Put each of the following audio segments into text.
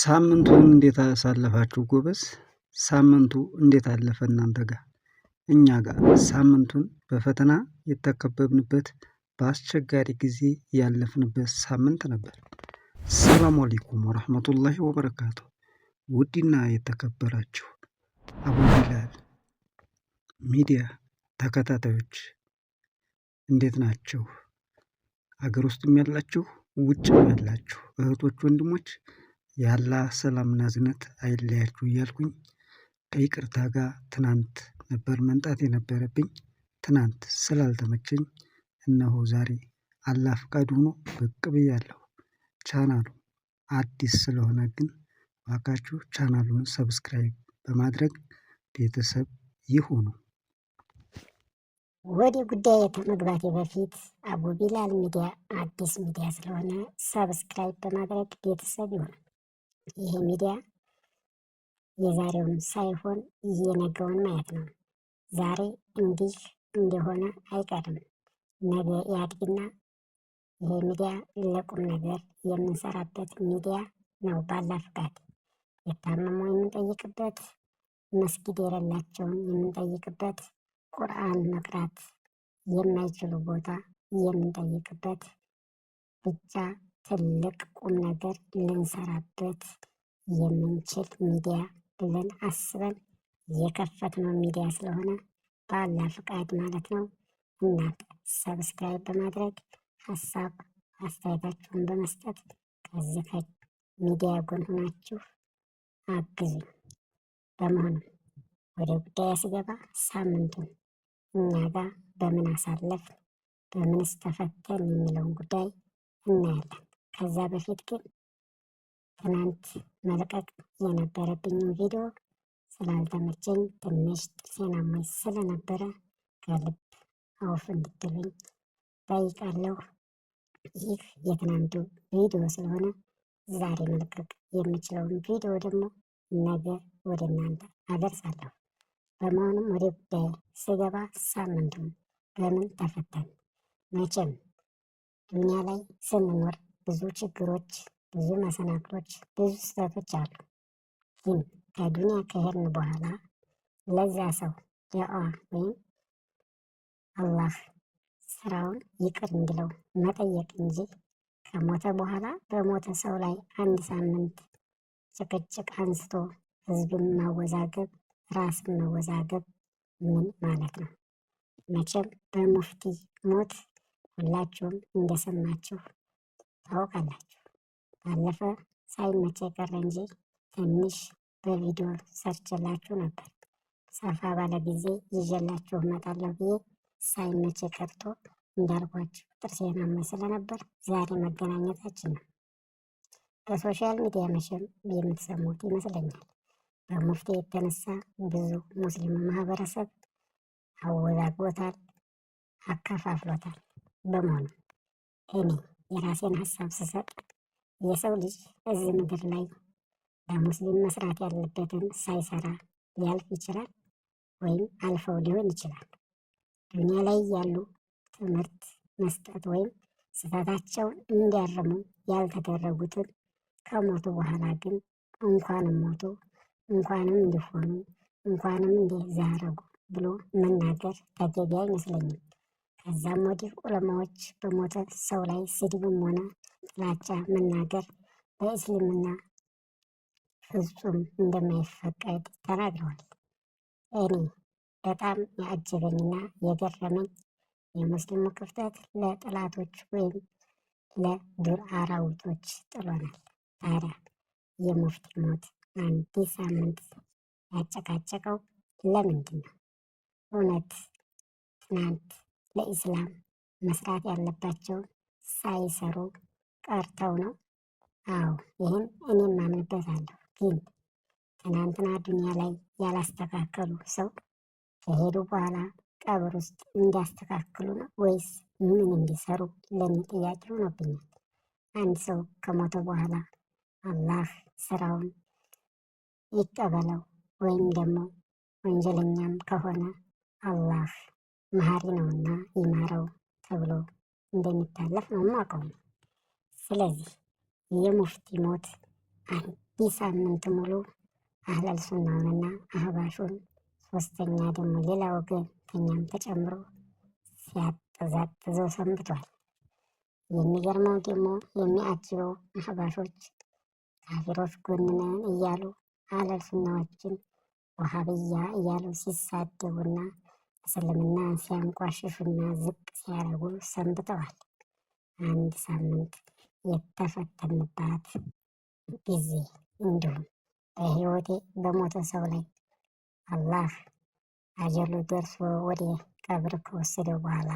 ሳምንቱን እንዴት አሳለፋችሁ ጎበዝ? ሳምንቱ እንዴት አለፈ እናንተ ጋር? እኛ ጋር ሳምንቱን በፈተና የተከበብንበት በአስቸጋሪ ጊዜ ያለፍንበት ሳምንት ነበር። ሰላም አለይኩም ወራህመቱላሂ ወበረካቱ። ውድና የተከበራችሁ አቡ ቢላል ሚዲያ ተከታታዮች እንዴት ናችሁ? አገር ውስጥም ያላችሁ ውጭም ያላችሁ እህቶች ወንድሞች የአላህ ሰላምና እዝነት አይለያችሁ እያልኩኝ ከይቅርታ ጋር ትናንት ነበር መምጣት የነበረብኝ። ትናንት ስላልተመቸኝ እነሆ ዛሬ አላህ ፈቃድ ሆኖ ብቅ ብያለሁ። ቻናሉ አዲስ ስለሆነ ግን እባካችሁ ቻናሉን ሰብስክራይብ በማድረግ ቤተሰብ ይሁኑ። ወደ ጉዳይ ከመግባቴ በፊት አቡ ቢላል ሚዲያ አዲስ ሚዲያ ስለሆነ ሰብስክራይብ በማድረግ ቤተሰብ ይሁኑ። ይሄ ሚዲያ የዛሬውን ሳይሆን የነገውን ማየት ነው። ዛሬ እንዲህ እንደሆነ አይቀርም፣ ነገ ያድግና ይሄ ሚዲያ ለቁም ነገር የምንሰራበት ሚዲያ ነው። ባላ ፍቃድ የታመሙ የምንጠይቅበት፣ መስጊድ የሌላቸውን የምንጠይቅበት፣ ቁርአን መቅራት የማይችሉ ቦታ የምንጠይቅበት፣ ብቻ ትልቅ ቁም ነገር ልንሰራበት የምንችል ሚዲያ ብለን አስበን የከፈትነው ሚዲያ ስለሆነ በአላህ ፍቃድ ማለት ነው። እናንተ ሰብስክራይብ በማድረግ ሀሳብ አስተያየታችሁን በመስጠት ከዚህ ከሚዲያ ጎን ሆናችሁ አግዙኝ። በመሆኑም ወደ ጉዳይ ስገባ ሳምንቱን እኛ ጋር በምን አሳለፍን፣ በምንስ ተፈተን የሚለውን ጉዳይ እናያለን። ከዛ በፊት ግን ትናንት መልቀቅ የነበረብኝን ቪዲዮ ስላልተመቸኝ ትንሽ ጥርሴን አሞኝ ስለነበረ ከልብ አውፍ እንድትሉኝ ጠይቃለሁ። ይህ የትናንቱ ቪዲዮ ስለሆነ ዛሬ መልቀቅ የምችለውን ቪዲዮ ደግሞ ነገ ወደ እናንተ አደርሳለሁ። በመሆኑም ወደ ጉዳይ ስገባ ሳምንቱን በምን ተፈተን? መቼም ዱንያ ላይ ስንኖር ብዙ ችግሮች፣ ብዙ መሰናክሎች፣ ብዙ ስህተቶች አሉ። ግን ከዱንያ ከሄድን በኋላ ለዛ ሰው ዱዓ ወይም አላህ ስራውን ይቅር እንዲለው መጠየቅ እንጂ ከሞተ በኋላ በሞተ ሰው ላይ አንድ ሳምንት ጭቅጭቅ አንስቶ ህዝብን ማወዛገብ፣ ራስን መወዛገብ ምን ማለት ነው? መቼም በሙፍቲ ሞት ሁላችሁም እንደሰማችሁ ታውቃላችሁ። ባለፈ ሳይመቸ ቀረ እንጂ ትንሽ በቪዲዮ ሰርችላችሁ ነበር። ሰፋ ባለ ጊዜ ይዤላችሁ እመጣለሁ ብዬ ሳይመቸ ቀርቶ እንዳልኳችሁ ጥርሴን አሞኝ ስለነበር ዛሬ መገናኘታችን ነው። በሶሻል ሚዲያ መቼም የምትሰሙት ይመስለኛል። በሙፍቲ የተነሳ ብዙ ሙስሊም ማህበረሰብ አወዛግቦታል፣ አከፋፍሎታል። በመሆኑ እኔ የራሴን ሀሳብ ስሰጥ የሰው ልጅ እዚህ ምድር ላይ ለሙስሊም መስራት ያለበትን ሳይሰራ ሊያልፍ ይችላል፣ ወይም አልፈው ሊሆን ይችላል። ዱንያ ላይ ያሉ ትምህርት መስጠት ወይም ስህተታቸውን እንዲያርሙ ያልተደረጉትን ከሞቱ በኋላ ግን እንኳንም ሞቱ፣ እንኳንም እንዲሆኑ፣ እንኳንም እንደዚህ አደረጉ ብሎ መናገር ተገቢ አይመስለኝም። ከዛም ወዲህ ዑለማዎች በሞተ ሰው ላይ ስድብም ሆነ ጥላቻ መናገር በእስልምና ፍጹም እንደማይፈቀድ ተናግረዋል። እኔ በጣም ያጀበኝና የገረመኝ የሙስሊሙ ክፍተት ለጠላቶች ወይም ለዱር አራዊቶች ጥሎናል። ታዲያ የሙፍቲ ሞት አንድ ሳምንት ያጨቃጨቀው ለምንድን ነው? እውነት ትናንት ለኢስላም መስራት ያለባቸውን ሳይሰሩ ቀርተው ነው? አዎ ይህን እኔም አምንበታለሁ። ግን ትናንትና ዱንያ ላይ ያላስተካከሉ ሰው ከሄዱ በኋላ ቀብር ውስጥ እንዲያስተካክሉ ነው ወይስ ምን እንዲሰሩ? ለኔ ጥያቄ ሆኖብኛል። አንድ ሰው ከሞተ በኋላ አላህ ስራውን ይቀበለው ወይም ደግሞ ወንጀለኛም ከሆነ አላህ መሀሪ ነውና ይማረው ተብሎ እንደሚታለፍ ነው የማውቀው። ስለዚህ የሙፍቲ ሞት አንድ አንድ ሳምንት ሙሉ አህለል ሱናውንና አህባሹን ሶስተኛ ደግሞ ሌላ ወገንተኛም ተጨምሮ ሲያጠዛጥዘው ሰንብቷል። የሚገርመው ደግሞ የሚያጅበው አህባሾች ካፊሮች ጎን ነን እያሉ አህለል ሱናዎችን ወሃብያ እያሉ ሲሳደቡና እስልምና ሲያንቋሽሹና ዝቅ ሲያደርጉ ሰንብተዋል። አንድ ሳምንት የተፈተንባት ጊዜ እንዲሁም በህይወቴ በሞተ ሰው ላይ አላህ አጀሉ ደርሶ ወደ ቀብር ከወሰደው በኋላ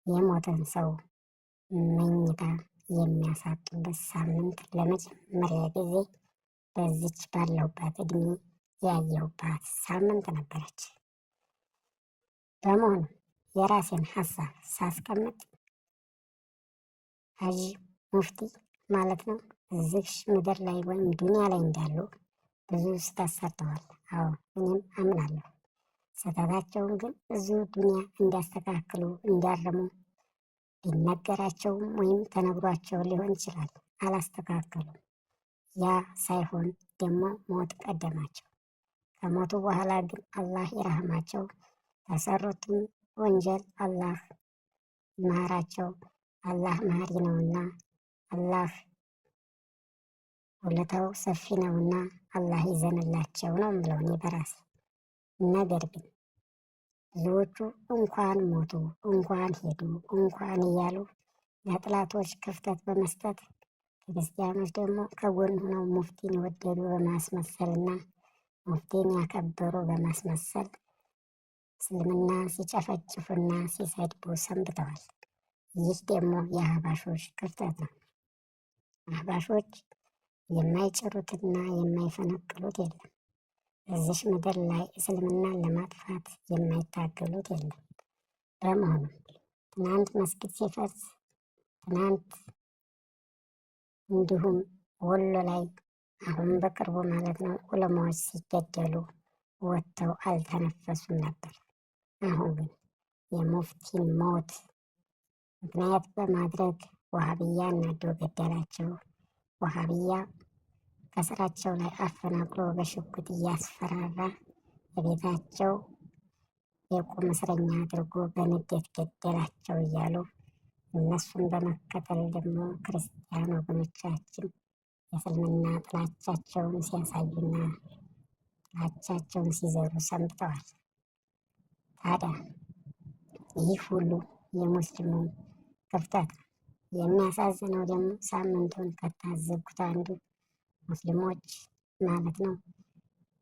የሞተን ሰው መኝታ የሚያሳጡበት ሳምንት ለመጀመሪያ ጊዜ በዚች ባለሁባት እድሜ ያየሁባት ሳምንት ነበረች። በመሆኑ የራሴን ሀሳብ ሳስቀምጥ ሀጂ ሙፍቲ ማለት ነው እዚሽ ምድር ላይ ወይም ዱንያ ላይ እንዳሉ ብዙ ስህተት ሰርተዋል። አዎ እኔም አምናለሁ። ስህተታቸውን ግን እዚሁ ዱንያ እንዲያስተካክሉ እንዲያርሙ ቢነገራቸውም ወይም ተነግሯቸው ሊሆን ይችላል። አላስተካከሉም። ያ ሳይሆን ደግሞ ሞት ቀደማቸው። ከሞቱ በኋላ ግን አላህ ይረህማቸው። ተሰሩትን ወንጀል አላህ ይማራቸው። አላህ መሀሪ ነውና፣ አላህ ውለታው ሰፊ ነውና አላህ ይዘንላቸው ነው የምለው እኔ በራሴ። ነገር ግን ብዙዎቹ እንኳን ሞቱ እንኳን ሄዱ እንኳን እያሉ ለጥላቶች ክፍተት በመስጠት ክርስቲያኖች ደግሞ ከጎን ሆነው ሙፍቲን የወደዱ በማስመሰልና ሙፍቲን ያከበሩ በማስመሰል እስልምና ሲጨፈጭፉና ሲሰድቡ ሰንብተዋል። ይህ ደግሞ የአህባሾች ክፍተት ነው። አህባሾች የማይጭሩትና የማይፈነቅሉት የለም። እዚሽ ምድር ላይ እስልምናን ለማጥፋት የማይታገሉት የለም። በመሆኑ ትናንት መስጊድ ሲፈርስ፣ ትናንት እንዲሁም ወሎ ላይ አሁን በቅርቡ ማለት ነው ዑለማዎች ሲገደሉ ወጥተው አልተነፈሱም ነበር። አሁን ግን የሙፍቲን ሞት ምክንያት በማድረግ ወሃብያ እናዶ ገደላቸው። ወሃብያ ከስራቸው ላይ አፈናቅሎ በሽጉጥ እያስፈራራ በቤታቸው የቁም እስረኛ አድርጎ በንዴት ገደላቸው እያሉ እነሱን በመከተል ደግሞ ክርስቲያን ወገኖቻችን የእስልምና ጥላቻቸውን ሲያሳዩና ጥላቻቸውን ሲዘሩ ሰንብተዋል። ታዲያ ይህ ሁሉ የሙስሊሙ ክፍተት ነው። የሚያሳዝነው ደግሞ ሳምንቱን ከታዘብኩት አንዱ ሙስሊሞች ማለት ነው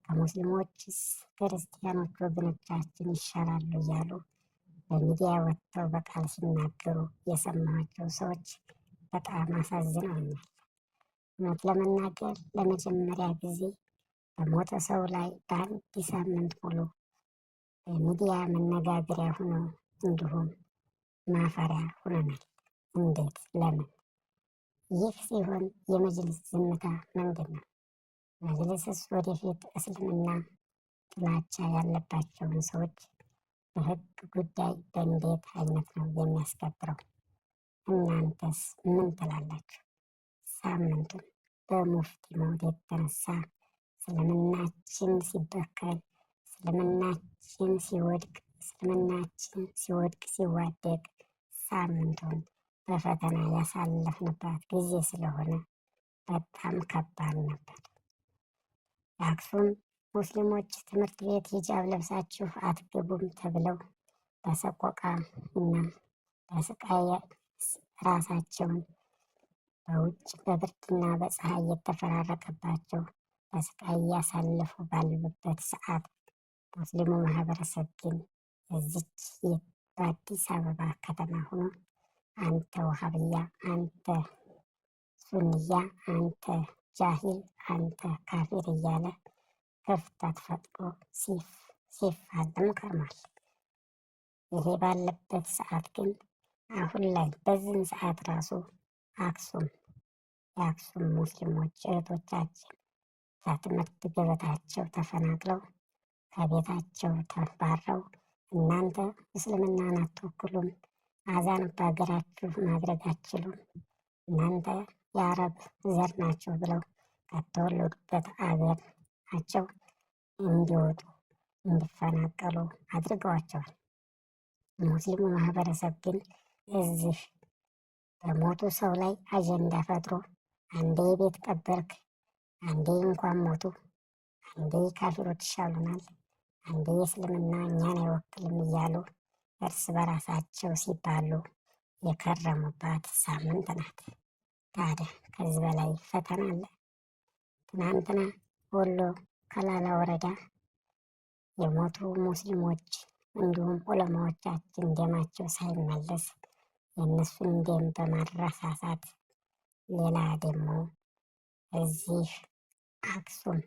ከሙስሊሞችስ ክርስቲያኖች ወገኖቻችን ይሻላሉ እያሉ በሚዲያ ወጥተው በቃል ሲናገሩ የሰማኋቸው ሰዎች በጣም አሳዝነውኛል። እውነት ለመናገር ለመጀመሪያ ጊዜ በሞተ ሰው ላይ በአንድ ሳምንት ሙሉ በሚዲያ መነጋገሪያ ሆኖ እንዲሁም ማፈሪያ ሆነናል። እንዴት? ለምን? ይህ ሲሆን የመጅልስ ዝምታ ምንድን ነው? መጅልስስ ወደፊት እስልምና ጥላቻ ያለባቸውን ሰዎች በህግ ጉዳይ በእንዴት አይነት ነው የሚያስከብረው? እናንተስ ምን ትላላችሁ? ሳምንቱን በሙፍቲ ሞት የተነሳ እስልምናችን ሲበከል፣ እስልምናችን ሲወድቅ፣ እስልምናችን ሲወድቅ ሲዋደቅ ሳምንቱን በፈተና ያሳለፍንባት ጊዜ ስለሆነ በጣም ከባድ ነበር። የአክሱም ሙስሊሞች ትምህርት ቤት ሂጃብ ለብሳችሁ አትገቡም ተብለው በሰቆቃ እና በስቃይ ራሳቸውን በውጭ በብርድና በፀሐይ የተፈራረቀባቸው በስቃይ እያሳለፉ ባሉበት ሰዓት ሙስሊሙ ማህበረሰብ ግን እዚች በአዲስ አበባ ከተማ ሆኖ አንተ ወሃብያ፣ አንተ ሱንያ፣ አንተ ጃሂል፣ አንተ ካፊር እያለ ክፍተት ፈጥሮ ሲፋለም ከርሟል። ይሄ ባለበት ሰዓት ግን አሁን ላይ በዚህን ሰዓት ራሱ የአክሱም ሙስሊሞች እህቶቻችን ከትምህርት ገበታቸው ተፈናቅለው ከቤታቸው ተባረው እናንተ እስልምናን አትወክሉም፣ አዛን በሀገራችሁ ማድረግ አትችሉም፣ እናንተ የአረብ ዘር ናቸው ብለው ከተወለዱበት አገራቸው እንዲወጡ እንዲፈናቀሉ አድርገዋቸዋል። ሙስሊሙ ማህበረሰብ ግን እዚህ በሞቱ ሰው ላይ አጀንዳ ፈጥሮ አንዴ ቤት ቀበርክ፣ አንዴ እንኳን ሞቱ፣ አንዴ ካፊሮች ይሻሉናል፣ አንዴ እስልምና እኛን አይወክልም እያሉ እርስ በራሳቸው ሲባሉ የከረሙባት ሳምንት ናት። ታዲያ ከዚህ በላይ ፈተና አለ? ትናንትና ወሎ ከላላ ወረዳ የሞቱ ሙስሊሞች እንዲሁም ዑለማዎቻችን ደማቸው ሳይመለስ የእነሱን ደም በማረሳሳት ሌላ ደግሞ እዚህ አክሱም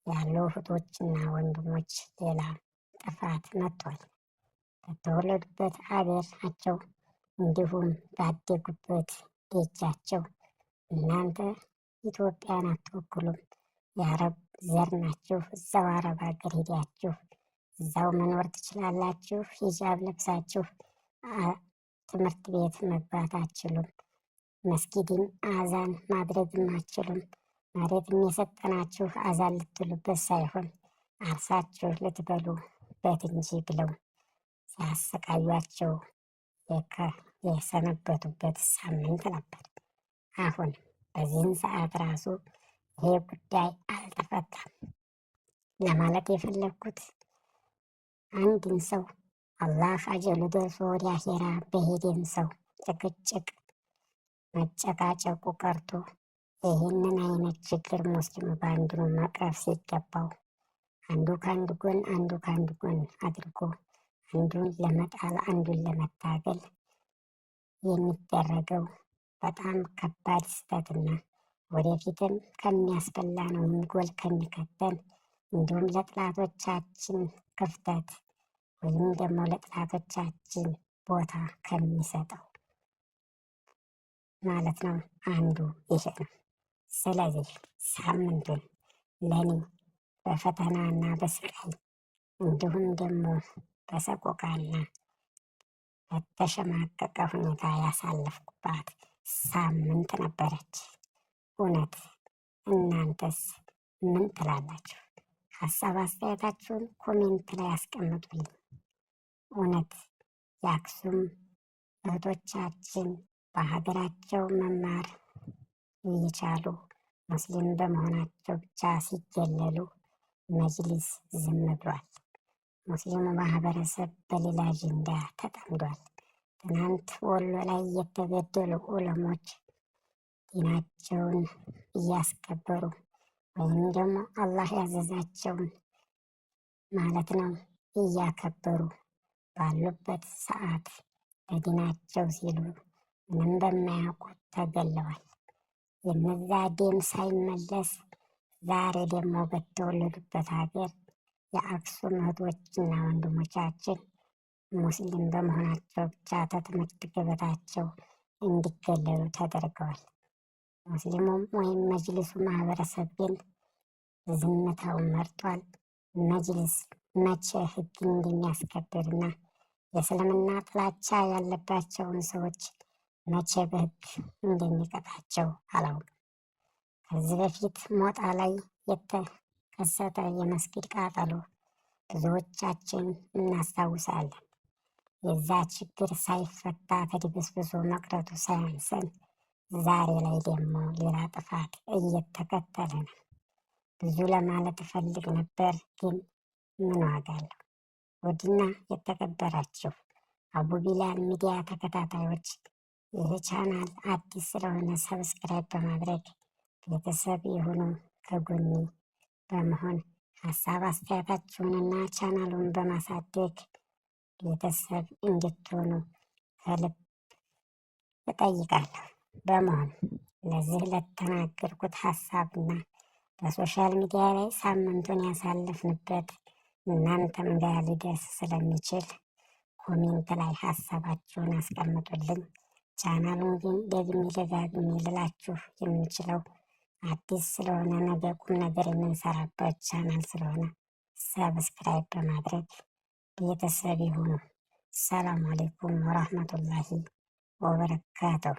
ያሉ እህቶችና ወንድሞች ሌላ ጥፋት መጥቷል። በተወለዱበት አገራቸው እንዲሁም ባደጉበት ደጃቸው እናንተ ኢትዮጵያን አትወክሉም፣ የአረብ ዘር ናችሁ፣ እዛው አረብ ሀገር ሄዳችሁ እዛው መኖር ትችላላችሁ፣ ሂጃብ ለብሳችሁ ትምህርት ቤት መግባት አትችሉም፣ መስጊድም አዛን ማድረግም አትችሉም፣ መሬትም የሰጠናችሁ አዛን ልትሉበት ሳይሆን አርሳችሁ ልትበሉበት እንጂ ብለው ሲያሰቃዩአቸው የሰነበቱበት ሳምንት ነበር። አሁን በዚህን ሰዓት ራሱ ይሄ ጉዳይ አልተፈታም። ለማለት የፈለግኩት አንድን ሰው አላህ አጀሉ ደርሶ ወደ አኼራ በሄደን ሰው ጭቅጭቅ መጨቃጨቁ ቀርቶ ይህንን አይነት ችግር ሙስሊሙ በአንዱ መቅረፍ ሲገባው አንዱ ከአንዱ ጎን አንዱ ከአንዱ ጎን አድርጎ አንዱን ለመጣል አንዱን ለመታገል የሚደረገው በጣም ከባድ ስህተትና ወደፊትም ከሚያስበላ ነው ጎል ከሚከተን እንዲሁም ለጥላቶቻችን ክፍተት ወይም ደግሞ ለጥላቶቻችን ቦታ ከሚሰጠው ማለት ነው አንዱ ይሄ ነው። ስለዚህ ሳምንቱን ለኔ በፈተናና በስቃይ እንዲሁም ደግሞ በሰቆቃና በተሸማቀቀ ሁኔታ ያሳለፍኩባት ሳምንት ነበረች። እውነት እናንተስ ምን ትላላችሁ? ሀሳብ አስተያየታችሁን ኮሜንት ላይ አስቀምጡልኝ። እውነት የአክሱም እህቶቻችን በሀገራቸው መማር እየቻሉ ሙስሊም በመሆናቸው ብቻ ሲገለሉ መጅሊስ ዝም ብሏል። ሙስሊሙ ማህበረሰብ በሌላ አጀንዳ ተጠምዷል። ትናንት ወሎ ላይ የተገደሉ ዑለሞች ዲናቸውን እያስከበሩ ወይም ደግሞ አላህ ያዘዛቸውን ማለት ነው እያከበሩ ባሉበት ሰዓት ለዲናቸው ሲሉ ምንም በማያውቁት ተገለዋል። የነዛ ደም ሳይመለስ ዛሬ ደግሞ በተወለዱበት ሀገር የአክሱም እህቶችና ወንድሞቻችን ሙስሊም በመሆናቸው ብቻ ከትምህርት ገበታቸው እንዲገለሉ ተደርገዋል። ሙስሊሙም ወይም መጅሊሱ ማህበረሰብ ግን ዝምታውን መርጧል። መጅሊስ መቼ ህግ እንደሚያስከብርና የእስልምና ጥላቻ ያለባቸውን ሰዎች መቼ በህግ እንደሚቀጣቸው አላውቅም። ከዚህ በፊት ሞጣ ላይ የተከሰተ የመስጊድ ቃጠሎ ብዙዎቻችን እናስታውሳለን። የዛ ችግር ሳይፈታ ተድበስብሶ መቅረቱ ሳያንሰን ዛሬ ላይ ደግሞ ሌላ ጥፋት እየተከተለ ነው። ብዙ ለማለት እፈልግ ነበር፣ ግን ምን ዋጋ አለው? ውድና የተከበራችሁ አቡቢላል ሚዲያ ተከታታዮች ይህ ቻናል አዲስ ስለሆነ ሰብስክራይብ በማድረግ ቤተሰብ የሆኑ ከጎኒ በመሆን ሀሳብ አስተያየታችሁንና ቻናሉን በማሳደግ ቤተሰብ እንድትሆኑ ከልብ እጠይቃለሁ። በመሆን ለዚህ ለተናገርኩት ሀሳብና በሶሻል ሚዲያ ላይ ሳምንቱን ያሳለፍንበት እናንተም ጋር ሊደርስ ስለሚችል ኮሜንት ላይ ሀሳባችሁን አስቀምጡልኝ። ቻናሉን ግን ደግሜ ደጋግሜ ልላችሁ የምችለው አዲስ ስለሆነ ነገ ቁም ነገር የምንሰራበት ቻናል ስለሆነ ሰብስክራይብ በማድረግ ቤተሰብ ይሁኑ። ሰላም አሌይኩም ወራህመቱላሂ ወበረካቱሁ።